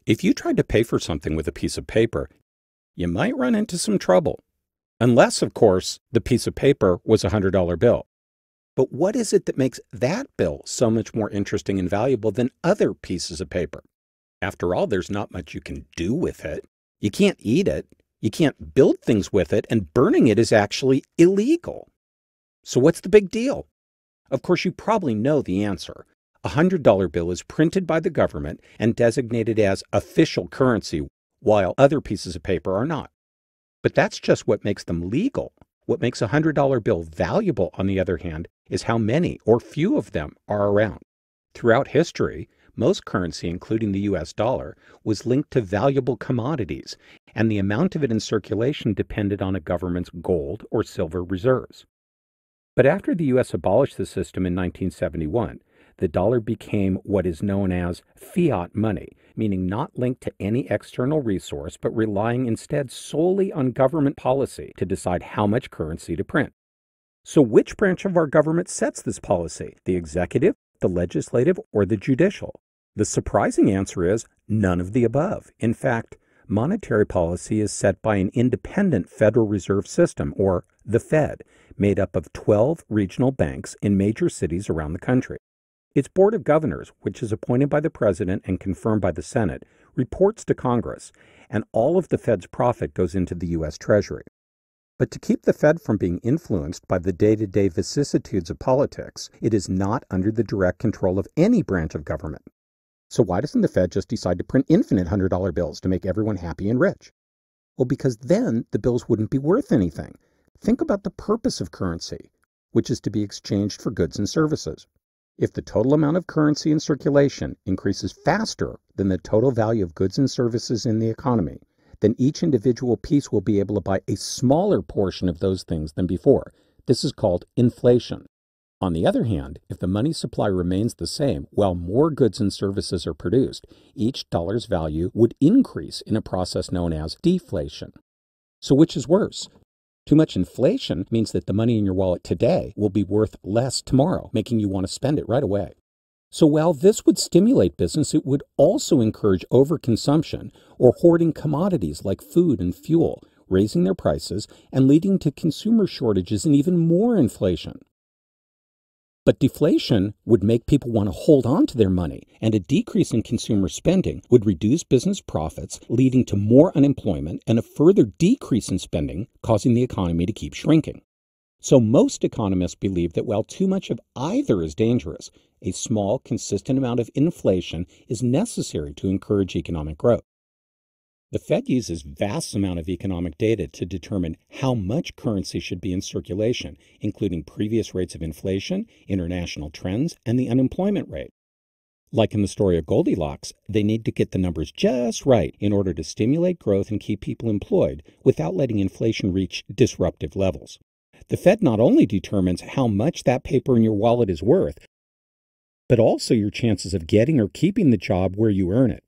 If you tried to pay for something with a piece of paper, you might run into some trouble. Unless, of course, the piece of paper was a $100 bill. But what is it that makes that bill so much more interesting and valuable than other pieces of paper? After all, there's not much you can do with it. You can't eat it. You can't build things with it, and burning it is actually illegal. So what's the big deal? Of course, you probably know the answer. A $100 bill is printed by the government and designated as official currency, while other pieces of paper are not. But that's just what makes them legal. What makes a $100 bill valuable, on the other hand, is how many or few of them are around. Throughout history, most currency, including the US dollar, was linked to valuable commodities, and the amount of it in circulation depended on a government's gold or silver reserves. But after the US abolished the system in 1971, the dollar became what is known as fiat money, meaning not linked to any external resource, but relying instead solely on government policy to decide how much currency to print. So which branch of our government sets this policy? The executive, the legislative, or the judicial? The surprising answer is none of the above. In fact, monetary policy is set by an independent Federal Reserve System, or the Fed, made up of 12 regional banks in major cities around the country. Its Board of Governors, which is appointed by the President and confirmed by the Senate, reports to Congress, and all of the Fed's profit goes into the U.S. Treasury. But to keep the Fed from being influenced by the day-to-day vicissitudes of politics, it is not under the direct control of any branch of government. So why doesn't the Fed just decide to print infinite $100 bills to make everyone happy and rich? Well, because then the bills wouldn't be worth anything. Think about the purpose of currency, which is to be exchanged for goods and services. If the total amount of currency in circulation increases faster than the total value of goods and services in the economy, then each individual piece will be able to buy a smaller portion of those things than before. This is called inflation. On the other hand, if the money supply remains the same while more goods and services are produced, each dollar's value would increase in a process known as deflation. So which is worse? Too much inflation means that the money in your wallet today will be worth less tomorrow, making you want to spend it right away. So while this would stimulate business, it would also encourage overconsumption or hoarding commodities like food and fuel, raising their prices and leading to consumer shortages and even more inflation. But deflation would make people want to hold on to their money, and a decrease in consumer spending would reduce business profits, leading to more unemployment and a further decrease in spending, causing the economy to keep shrinking. So most economists believe that while too much of either is dangerous, a small, consistent amount of inflation is necessary to encourage economic growth. The Fed uses vast amount of economic data to determine how much currency should be in circulation, including previous rates of inflation, international trends, and the unemployment rate. Like in the story of Goldilocks, they need to get the numbers just right in order to stimulate growth and keep people employed without letting inflation reach disruptive levels. The Fed not only determines how much that paper in your wallet is worth, but also your chances of getting or keeping the job where you earn it.